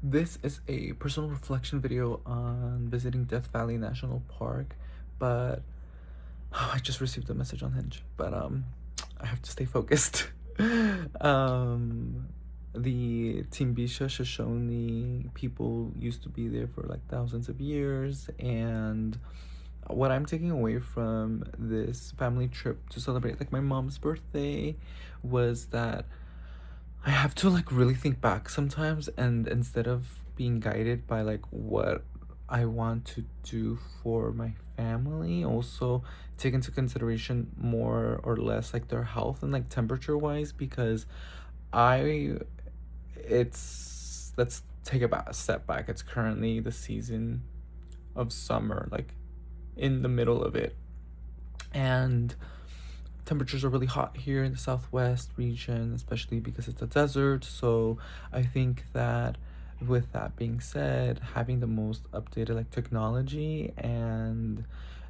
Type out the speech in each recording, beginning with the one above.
This is a personal reflection video on visiting Death Valley National Park, but I just received a message on Hinge, but I have to stay focused. um, the Timbisha Shoshone people used to be there for like thousands of years, and what I'm taking away from this family trip to celebrate like my mom's birthday was that I have to like really think back sometimes, and instead of being guided by like what I want to do for my family, also take into consideration more or less like their health and like temperature wise, because I let's take a step back. It's currently the season of summer, like in the middle of it, and temperatures are really hot here in the southwest region, especially because it's a desert. So I think that with that being said, having the most updated like technology and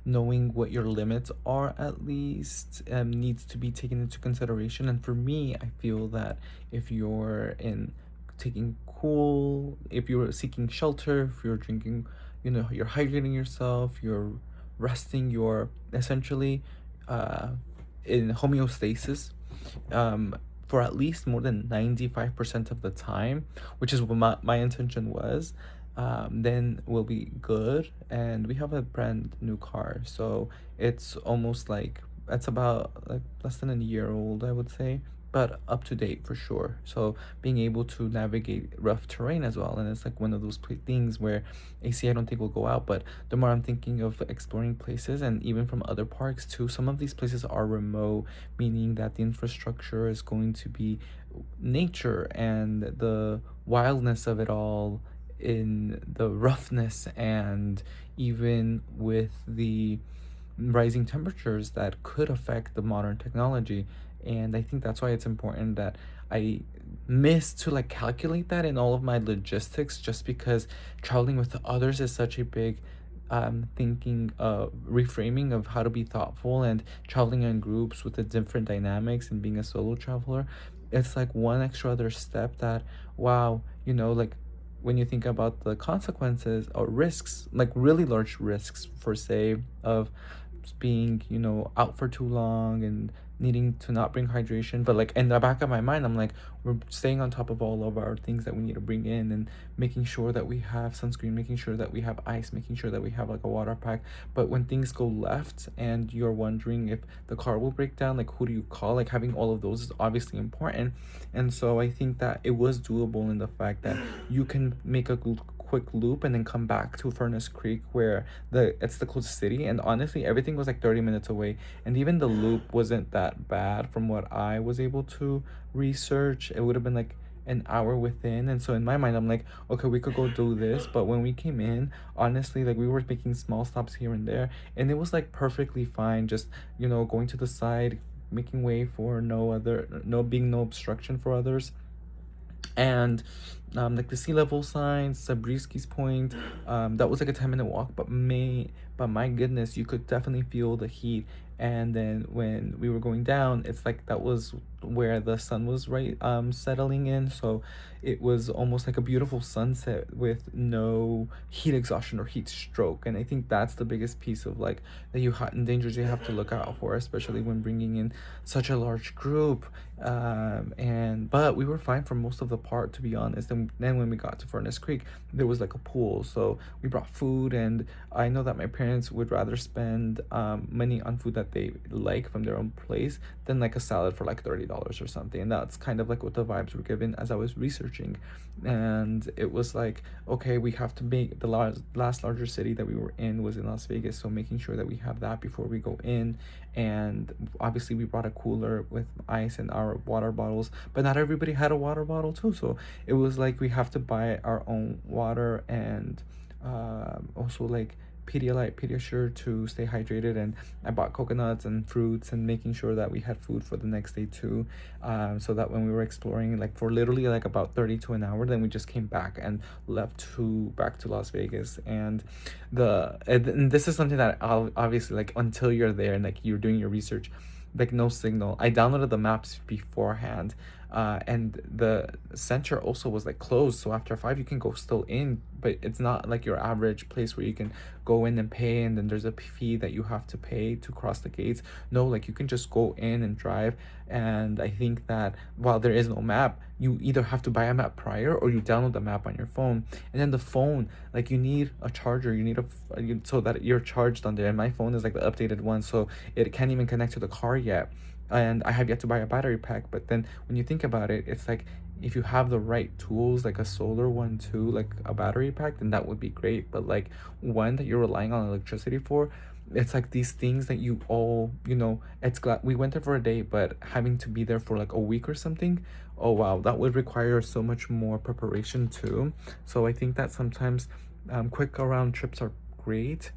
knowing what your limits are at least needs to be taken into consideration. And for me, I feel that if you're in taking cool, if you're seeking shelter, if you're drinking, you're hydrating yourself, you're resting, you're essentially uh in homeostasis um, for at least more than 95% of the time, which is what my intention was, then we'll be good. And we have a brand new car. So it's almost like it's about like less than a year old, I would say, but up to date for sure. So being able to navigate rough terrain as well. And it's like one of those things where AC, I don't think will go out, but the more I'm thinking of exploring places and even from other parks too, some of these places are remote, meaning that the infrastructure is going to be nature and the wildness of it all in the roughness, and even with the rising temperatures that could affect the modern technology. And I think that's why it's important that I miss to like calculate that in all of my logistics, just because traveling with others is such a big thinking reframing of how to be thoughtful, and traveling in groups with the different dynamics and being a solo traveler, it's like one extra other step that, wow, like when you think about the consequences or risks, like really large risks for say of being out for too long and needing to not bring hydration, but like in the back of my mind I'm like, we're staying on top of all of our things that we need to bring in, and making sure that we have sunscreen, making sure that we have ice, making sure that we have like a water pack. But when things go left and you're wondering if the car will break down, like who do you call? Like having all of those is obviously important. And so I think that it was doable in the fact that you can make a quick loop and then come back to Furnace Creek, where it's the closest city, and honestly everything was like 30 minutes away. And even the loop wasn't that bad from what I was able to research. It would have been like an hour within. And so in my mind I'm like, okay, we could go do this. But when we came in, honestly, like we were making small stops here and there, and it was like perfectly fine, just going to the side, making way for no obstruction for others. And like the sea level signs, Zabrisky's Point, that was like a 10-minute walk, but my goodness, you could definitely feel the heat. And then when we were going down, it's like that was where the sun was right settling in, so it was almost like a beautiful sunset with no heat exhaustion or heat stroke. And I think that's the biggest piece of like the dangers you have to look out for, especially when bringing in such a large group. And but we were fine for most of the part, to be honest. And then when we got to Furnace Creek, there was like a pool, so we brought food. And I know that my parents would rather spend money on food that they like from their own place than like a salad for like $30 or something. And that's kind of like what the vibes were given as I was researching. And it was like, okay, we have to make the last larger city that we were in was in Las Vegas, so making sure that we have that before we go in. And obviously we brought a cooler with ice and our water bottles, but not everybody had a water bottle too, so it was like we have to buy our own water. And also like Pedialyte, Pediasure to stay hydrated. And I bought coconuts and fruits, and making sure that we had food for the next day too, so that when we were exploring like for literally like about 30 to an hour, then we just came back and left to back to Las Vegas. And this is something that obviously, like until you're there and like you're doing your research, like no signal. I downloaded the maps beforehand, And the center also was like closed, so after 5 you can go still in, but it's not like your average place where you can go in and pay and then there's a fee that you have to pay to cross the gates. No, like you can just go in and drive. And I think that while there is no map, you either have to buy a map prior or you download the map on your phone. And then the phone, like you need a charger, you need so that you're charged on there. And my phone is like the updated one, so it can't even connect to the car yet, and I have yet to buy a battery pack. But then when you think about it, it's like if you have the right tools, like a solar one too, like a battery pack, then that would be great. But like one that you're relying on electricity for, it's like these things that you all, it's glad we went there for a day, but having to be there for like a week or something, oh wow, that would require so much more preparation too. So I think that sometimes quick around trips are great,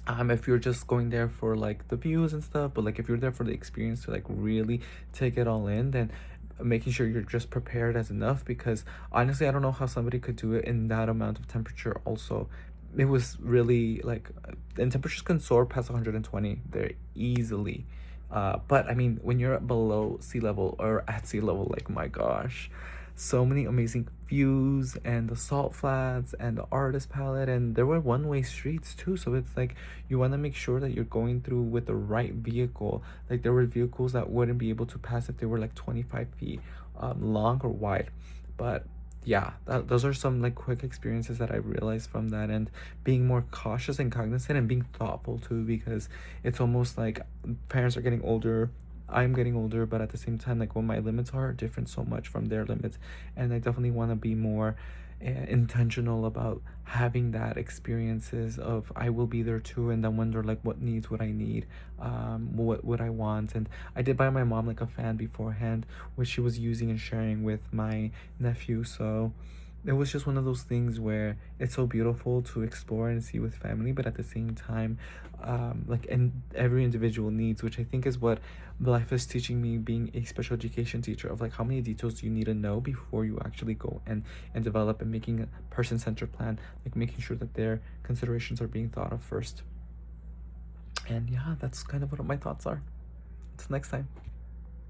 if you're just going there for like the views and stuff. But like if you're there for the experience to like really take it all in, then making sure you're just prepared as enough, because honestly I don't know how somebody could do it in that amount of temperature also. It was really like, and temperatures can soar past 120 there easily. But I mean, when you're below sea level or at sea level, like my gosh, so many amazing views and the salt flats and the artist palette, and there were one-way streets too. So it's like you want to make sure that you're going through with the right vehicle. Like there were vehicles that wouldn't be able to pass if they were like 25 feet long or wide. But yeah, those are some like quick experiences that I realized from that, and being more cautious and cognizant and being thoughtful too, because it's almost like parents are getting older, I'm getting older, but at the same time, like when my limits are different so much from their limits, and I definitely want to be more intentional about having that experiences of I will be there too, and then wonder like what needs would I need, what would I want. And I did buy my mom like a fan beforehand, which she was using and sharing with my nephew. So it was just one of those things where it's so beautiful to explore and see with family, but at the same time, like, and every individual needs, which I think is what life is teaching me, being a special education teacher, of like how many details do you need to know before you actually go and develop, and making a person-centered plan, like making sure that their considerations are being thought of first. And yeah, that's kind of what my thoughts are. Until next time.